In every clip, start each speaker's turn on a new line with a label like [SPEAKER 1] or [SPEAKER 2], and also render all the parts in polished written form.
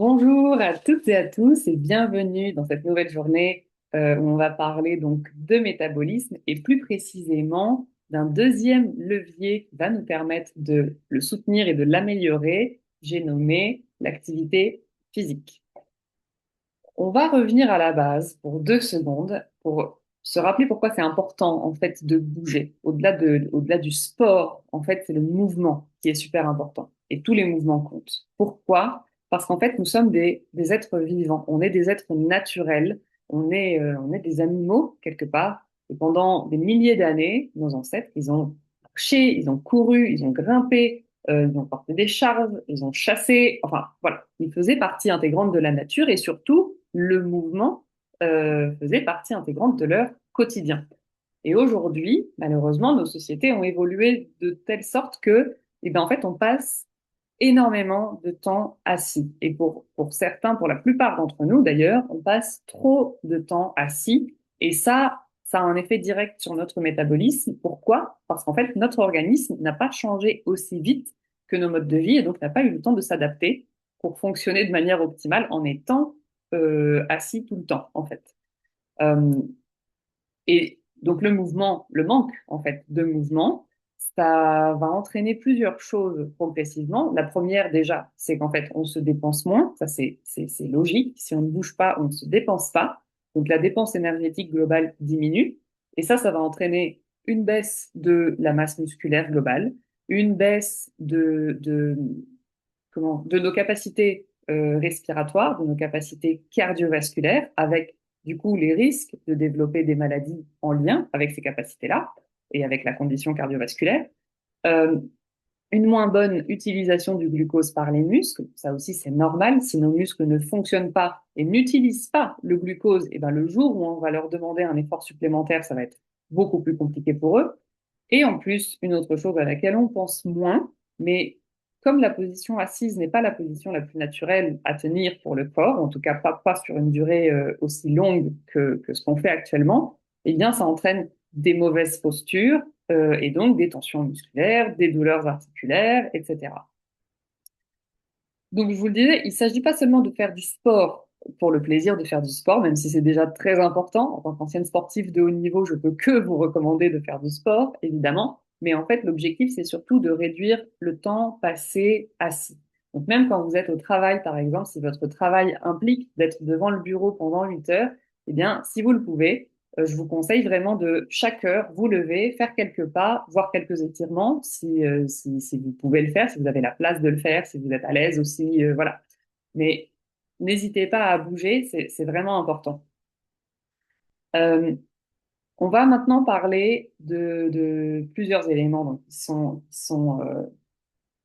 [SPEAKER 1] Bonjour à toutes et à tous et bienvenue dans cette nouvelle journée où on va parler donc de métabolisme et plus précisément d'un deuxième levier qui va nous permettre de le soutenir et de l'améliorer. J'ai nommé l'activité physique. On va revenir à la base pour 2 secondes pour se rappeler pourquoi c'est important en fait de bouger. Au-delà du sport, en fait, c'est le mouvement qui est super important et tous les mouvements comptent. Pourquoi? Parce qu'en fait, nous sommes des êtres vivants. On est des êtres naturels. On est des animaux quelque part. Et pendant des milliers d'années, nos ancêtres, ils ont marché, ils ont couru, ils ont grimpé, ils ont porté des charges, ils ont chassé. Enfin, voilà, ils faisaient partie intégrante de la nature et surtout, le mouvement faisait partie intégrante de leur quotidien. Et aujourd'hui, malheureusement, nos sociétés ont évolué de telle sorte que, eh ben, en fait, on passe énormément de temps assis. Et pour certains, pour la plupart d'entre nous d'ailleurs, on passe trop de temps assis. Et ça a un effet direct sur notre métabolisme. Pourquoi? Parce qu'en fait, notre organisme n'a pas changé aussi vite que nos modes de vie et donc n'a pas eu le temps de s'adapter pour fonctionner de manière optimale en étant assis tout le temps, en fait. Euh, et donc le mouvement, le manque en fait de mouvement, ça va entraîner plusieurs choses progressivement. La première déjà, c'est qu'en fait on se dépense moins, ça c'est logique. Si on ne bouge pas, on ne se dépense pas. Donc la dépense énergétique globale diminue et ça va entraîner une baisse de la masse musculaire globale, une baisse de nos capacités respiratoires, de nos capacités cardiovasculaires, avec du coup les risques de développer des maladies en lien avec ces capacités-là et avec la condition cardiovasculaire. Euh, une moins bonne utilisation du glucose par les muscles, ça aussi c'est normal. Si nos muscles ne fonctionnent pas et n'utilisent pas le glucose, et ben le jour où on va leur demander un effort supplémentaire, ça va être beaucoup plus compliqué pour eux. Et en plus, une autre chose à laquelle on pense moins, mais comme la position assise n'est pas la position la plus naturelle à tenir pour le corps, en tout cas pas sur une durée aussi longue que ce qu'on fait actuellement, eh bien ça entraîne des mauvaises postures et donc des tensions musculaires, des douleurs articulaires, etc. Donc je vous le disais, il ne s'agit pas seulement de faire du sport pour le plaisir de faire du sport, même si c'est déjà très important. En tant qu'ancienne sportive de haut niveau, je peux que vous recommander de faire du sport, évidemment. Mais en fait, l'objectif, c'est surtout de réduire le temps passé assis. Donc même quand vous êtes au travail, par exemple, si votre travail implique d'être devant le bureau pendant 8 heures, eh bien, si vous le pouvez, je vous conseille vraiment de chaque heure vous lever, faire quelques pas, voir quelques étirements si vous pouvez le faire, si vous avez la place de le faire, si vous êtes à l'aise aussi, voilà. Mais n'hésitez pas à bouger, c'est vraiment important. Euh, on va maintenant parler de plusieurs éléments donc, qui sont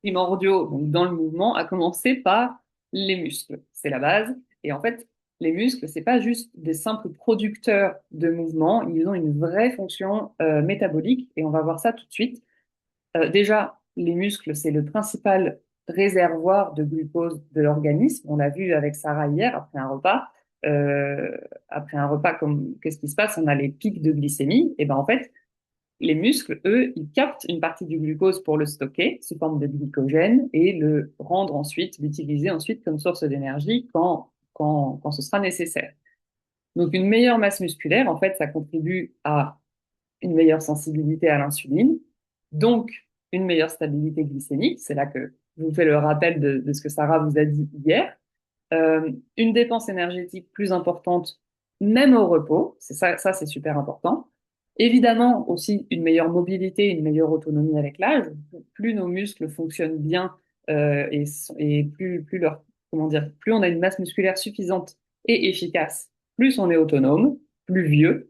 [SPEAKER 1] primordiaux donc, dans le mouvement, à commencer par les muscles. C'est la base. Et en fait, les muscles, c'est pas juste des simples producteurs de mouvement, ils ont une vraie fonction métabolique et on va voir ça tout de suite. Déjà, les muscles, c'est le principal réservoir de glucose de l'organisme. On l'a vu avec Sarah hier après un repas. Euh, Après un repas, comme qu'est-ce qui se passe? On a les pics de glycémie. Et ben en fait, les muscles, eux, ils captent une partie du glucose pour le stocker sous forme de glycogène et le rendre ensuite, l'utiliser ensuite comme source d'énergie quand ce sera nécessaire. Donc, une meilleure masse musculaire, en fait, ça contribue à une meilleure sensibilité à l'insuline, donc une meilleure stabilité glycémique. C'est là que je vous fais le rappel de ce que Sarah vous a dit hier. Une dépense énergétique plus importante, même au repos. Ça c'est super important. Évidemment, aussi une meilleure mobilité, une meilleure autonomie avec l'âge. Plus nos muscles fonctionnent bien et plus leur, comment dire, plus on a une masse musculaire suffisante et efficace, plus on est autonome, plus vieux.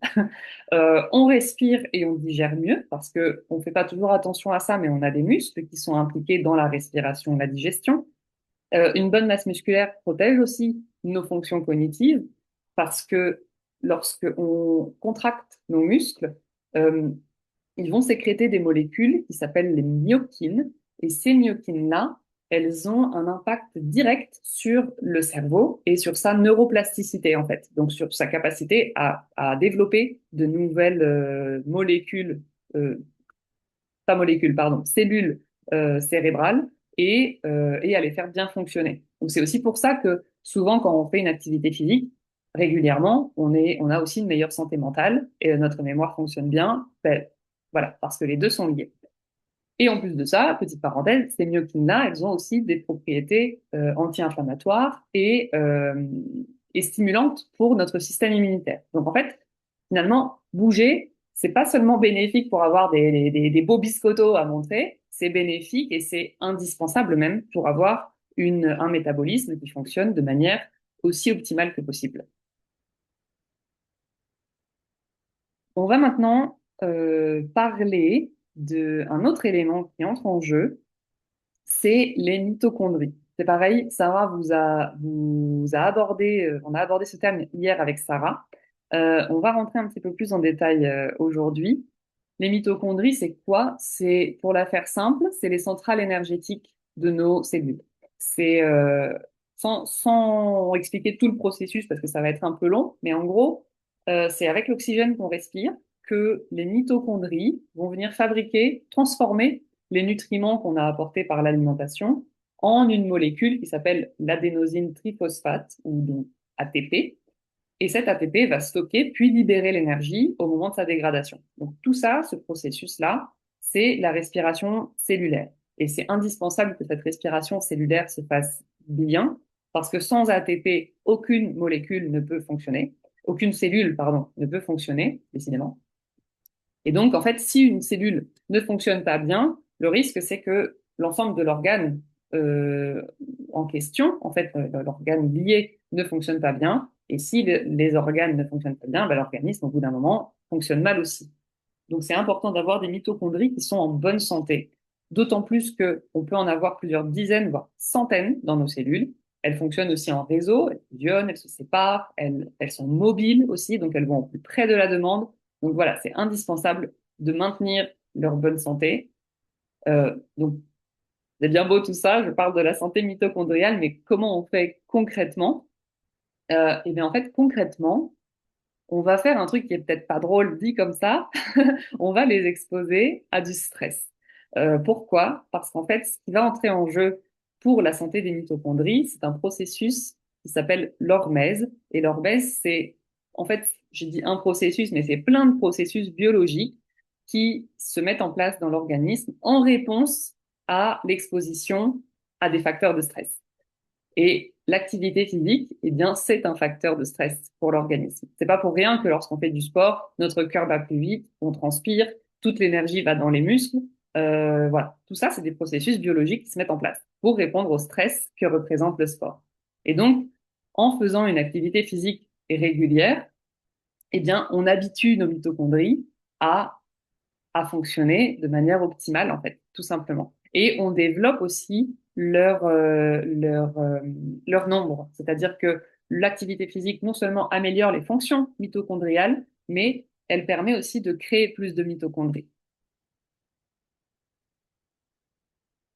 [SPEAKER 1] On respire et on digère mieux parce que on fait pas toujours attention à ça, mais on a des muscles qui sont impliqués dans la respiration et la digestion. Une bonne masse musculaire protège aussi nos fonctions cognitives parce que lorsque on contracte nos muscles, euh, ils vont sécréter des molécules qui s'appellent les myokines. Et ces myokines-là, elles ont un impact direct sur le cerveau et sur sa neuroplasticité, en fait. Donc, sur sa capacité à développer de nouvelles molécules, pas molécules, pardon, cellules cérébrales et à les faire bien fonctionner. Donc c'est aussi pour ça que souvent quand on fait une activité physique, régulièrement, on a aussi une meilleure santé mentale et notre mémoire fonctionne bien. Ben, voilà, parce que les deux sont liés. Et en plus de ça, petite parenthèse, ces myokines-là, elles ont aussi des propriétés anti-inflammatoires et stimulantes pour notre système immunitaire. Donc en fait, finalement, bouger, c'est pas seulement bénéfique pour avoir des beaux biscottos à montrer, c'est bénéfique et c'est indispensable même pour avoir un métabolisme qui fonctionne de manière aussi optimale que possible. On va maintenant parler d'un autre élément qui entre en jeu, c'est les mitochondries. C'est pareil, Sarah vous a abordé, on a abordé ce terme hier avec Sarah. On va rentrer un petit peu plus en détail aujourd'hui. Les mitochondries, c'est quoi? C'est, pour la faire simple, c'est les centrales énergétiques de nos cellules. C'est sans expliquer tout le processus parce que ça va être un peu long, mais en gros, c'est avec l'oxygène qu'on respire que les mitochondries vont venir fabriquer, transformer les nutriments qu'on a apportés par l'alimentation en une molécule qui s'appelle l'adénosine triphosphate, ou donc ATP. Et cet ATP va stocker puis libérer l'énergie au moment de sa dégradation. Donc tout ça, ce processus-là, c'est la respiration cellulaire. Et c'est indispensable que cette respiration cellulaire se fasse bien, parce que sans ATP, aucune molécule ne peut fonctionner, aucune cellule, pardon, ne peut fonctionner, décidément. Et donc, en fait, si une cellule ne fonctionne pas bien, le risque, c'est que l'ensemble de l'organe euh, en question, en fait, l'organe lié ne fonctionne pas bien. Et si les organes ne fonctionnent pas bien, ben, l'organisme, au bout d'un moment, fonctionne mal aussi. Donc, c'est important d'avoir des mitochondries qui sont en bonne santé. D'autant plus que on peut en avoir plusieurs dizaines, voire centaines dans nos cellules. Elles fonctionnent aussi en réseau, elles fusionnent, elles se séparent, elles sont mobiles aussi, donc elles vont au plus près de la demande. Donc voilà, c'est indispensable de maintenir leur bonne santé. Donc c'est bien beau tout ça, je parle de la santé mitochondriale, mais comment on fait concrètement? Eh bien en fait concrètement, on va faire un truc qui est peut-être pas drôle dit comme ça, on va les exposer à du stress. Pourquoi? Parce qu'en fait, ce qui va entrer en jeu pour la santé des mitochondries, c'est un processus qui s'appelle l'hormèse. Et l'hormèse, c'est, en fait, j'ai dit un processus, mais c'est plein de processus biologiques qui se mettent en place dans l'organisme en réponse à l'exposition à des facteurs de stress. Et l'activité physique, eh bien, c'est un facteur de stress pour l'organisme. C'est pas pour rien que lorsqu'on fait du sport, notre cœur bat plus vite, on transpire, toute l'énergie va dans les muscles. Voilà, tout ça, c'est des processus biologiques qui se mettent en place pour répondre au stress que représente le sport. Et donc, en faisant une activité physique régulière, eh bien, on habitue nos mitochondries à fonctionner de manière optimale, en fait, tout simplement. Et on développe aussi leur nombre. C'est-à-dire que l'activité physique non seulement améliore les fonctions mitochondriales, mais elle permet aussi de créer plus de mitochondries.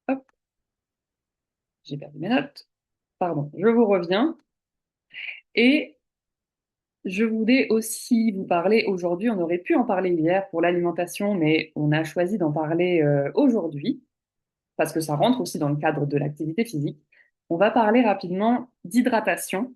[SPEAKER 1] Hop, j'ai perdu mes notes. Pardon, je vous reviens. Et je voulais aussi vous parler aujourd'hui, on aurait pu en parler hier pour l'alimentation, mais on a choisi d'en parler aujourd'hui parce que ça rentre aussi dans le cadre de l'activité physique. On va parler rapidement d'hydratation,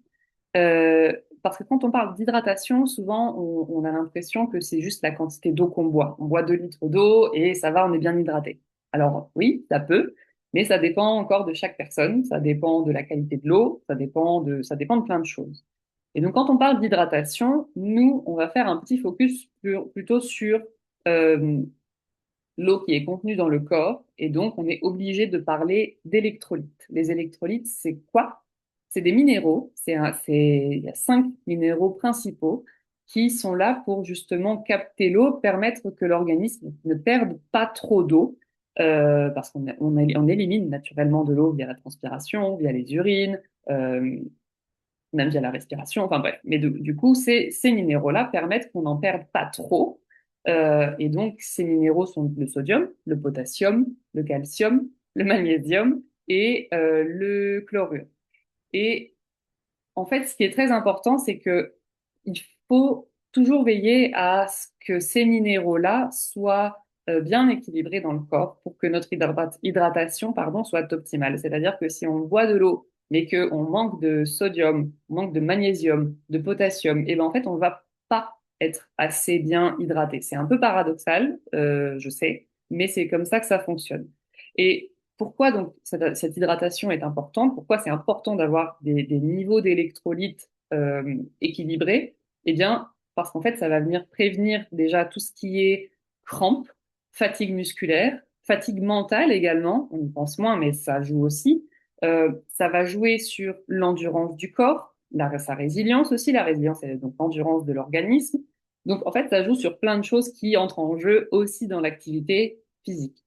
[SPEAKER 1] euh, parce que quand on parle d'hydratation, souvent on a l'impression que c'est juste la quantité d'eau qu'on boit. On boit 2 litres d'eau et ça va, on est bien hydraté. Alors oui, ça peut, mais ça dépend encore de chaque personne, ça dépend de la qualité de l'eau, ça dépend de plein de choses. Et donc quand on parle d'hydratation, nous, on va faire un petit focus plutôt sur euh, l'eau qui est contenue dans le corps, et donc on est obligé de parler d'électrolytes. Les électrolytes, c'est quoi? C'est des minéraux, il y a 5 minéraux principaux qui sont là pour justement capter l'eau, permettre que l'organisme ne perde pas trop d'eau, parce on élimine naturellement de l'eau via la transpiration, via les urines, euh, même via la respiration, enfin bref. Mais du coup, ces minéraux-là permettent qu'on n'en perde pas trop. Et donc, ces minéraux sont le sodium, le potassium, le calcium, le magnésium et le chlorure. Et en fait, ce qui est très important, c'est que il faut toujours veiller à ce que ces minéraux-là soient bien équilibré dans le corps pour que notre hydratation, pardon, soit optimale. C'est-à-dire que si on boit de l'eau, mais qu'on manque de sodium, on manque de magnésium, de potassium, et ben en fait, on va pas être assez bien hydraté. C'est un peu paradoxal, je sais, mais c'est comme ça que ça fonctionne. Et pourquoi donc cette hydratation est importante? Pourquoi c'est important d'avoir des niveaux d'électrolytes équilibrés? Eh bien, parce qu'en fait, ça va venir prévenir déjà tout ce qui est crampes, fatigue musculaire, fatigue mentale également. On y pense moins, mais ça joue aussi. Ça va jouer sur l'endurance du corps, sa résilience aussi. La résilience, c'est donc l'endurance de l'organisme. Donc, en fait, ça joue sur plein de choses qui entrent en jeu aussi dans l'activité physique.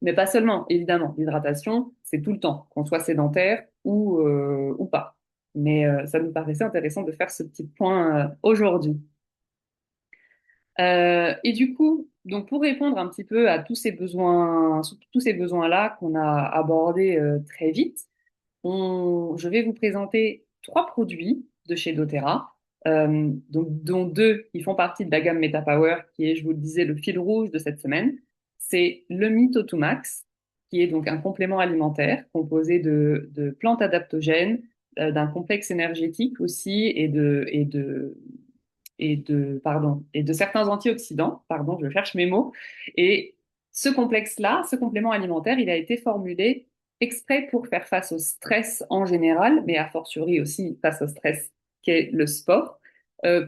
[SPEAKER 1] Mais pas seulement, évidemment. L'hydratation, c'est tout le temps, qu'on soit sédentaire ou pas. Mais ça nous paraissait intéressant de faire ce petit point aujourd'hui. Et du coup, donc pour répondre un petit peu à tous ces besoins-là qu'on a abordés très vite, je vais vous présenter trois produits de chez doTERRA, donc, dont deux qui font partie de la gamme MetaPower, qui est, je vous le disais, le fil rouge de cette semaine. C'est le Mito2Max, qui est donc un complément alimentaire composé de plantes adaptogènes, d'un complexe énergétique aussi et de certains antioxydants, pardon, je cherche mes mots. Et ce complexe-là, ce complément alimentaire, il a été formulé exprès pour faire face au stress en général, mais a fortiori aussi face au stress qu'est le sport,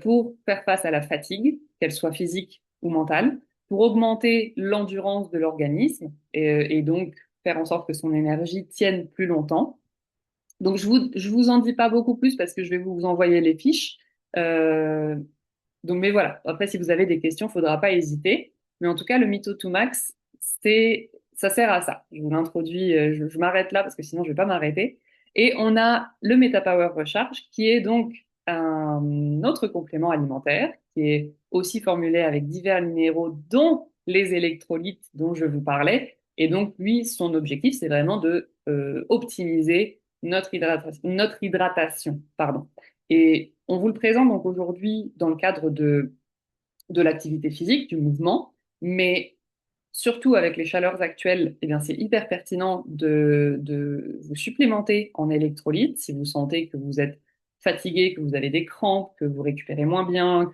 [SPEAKER 1] pour faire face à la fatigue, qu'elle soit physique ou mentale, pour augmenter l'endurance de l'organisme et donc faire en sorte que son énergie tienne plus longtemps. Donc je vous en dis pas beaucoup plus parce que je vais vous envoyer les fiches. Euh, donc, mais voilà. Après, si vous avez des questions, faudra pas hésiter. Mais en tout cas, le Mito 2 Max, ça sert à ça. Je vous l'introduis, je m'arrête là parce que sinon je vais pas m'arrêter. Et on a le Meta Power Recharge, qui est donc un autre complément alimentaire, qui est aussi formulé avec divers minéraux, dont les électrolytes dont je vous parlais. Et donc, lui, son objectif, c'est vraiment de optimiser notre hydratation, pardon. Et on vous le présente donc aujourd'hui dans le cadre de l'activité physique, du mouvement, mais surtout avec les chaleurs actuelles, eh bien, c'est hyper pertinent de vous supplémenter en électrolytes si vous sentez que vous êtes fatigué, que vous avez des crampes, que vous récupérez moins bien,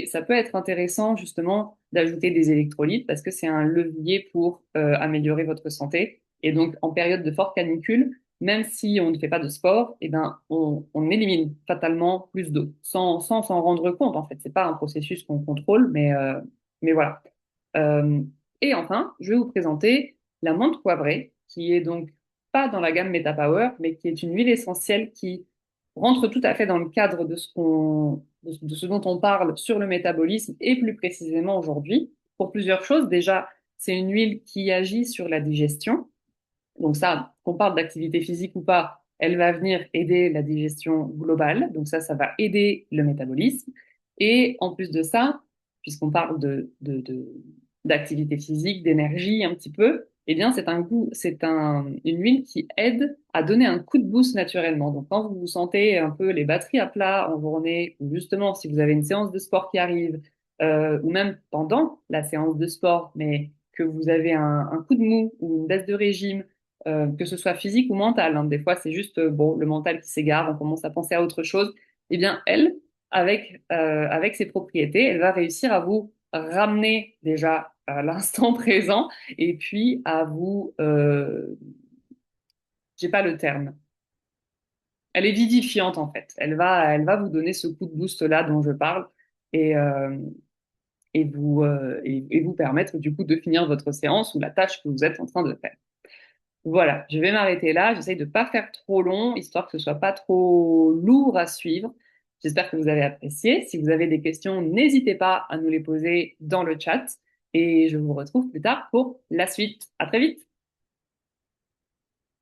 [SPEAKER 1] ça peut être intéressant justement d'ajouter des électrolytes parce que c'est un levier pour améliorer votre santé. Et donc, en période de forte canicule, même si on ne fait pas de sport, eh ben, on élimine fatalement plus d'eau sans s'en rendre compte. En fait, c'est pas un processus qu'on contrôle, mais voilà. Euh, et enfin, je vais vous présenter la menthe poivrée, qui est donc pas dans la gamme MetaPower, mais qui est une huile essentielle qui rentre tout à fait dans le cadre de ce dont on parle sur le métabolisme et plus précisément aujourd'hui, pour plusieurs choses. Déjà, c'est une huile qui agit sur la digestion. Donc ça, qu'on parle d'activité physique ou pas, elle va venir aider la digestion globale. Donc ça va aider le métabolisme. Et en plus de ça, puisqu'on parle d'activité physique, d'énergie un petit peu, eh bien une huile qui aide à donner un coup de boost naturellement. Donc quand vous vous sentez un peu les batteries à plat en journée, ou justement si vous avez une séance de sport qui arrive, ou même pendant la séance de sport, mais que vous avez un coup de mou ou une baisse de régime, que ce soit physique ou mental, hein. Des fois, c'est juste bon, le mental qui s'égare, on commence à penser à autre chose. Eh bien, elle, avec ses propriétés, elle va réussir à vous ramener déjà à l'instant présent et puis à vous, j'ai pas le terme. Elle est vivifiante en fait. Elle va vous donner ce coup de boost là dont je parle et et vous permettre du coup de finir votre séance ou la tâche que vous êtes en train de faire. Voilà, je vais m'arrêter là. J'essaye de pas faire trop long, histoire que ce soit pas trop lourd à suivre. J'espère que vous avez apprécié. Si vous avez des questions, n'hésitez pas à nous les poser dans le chat et je vous retrouve plus tard pour la suite. À très vite.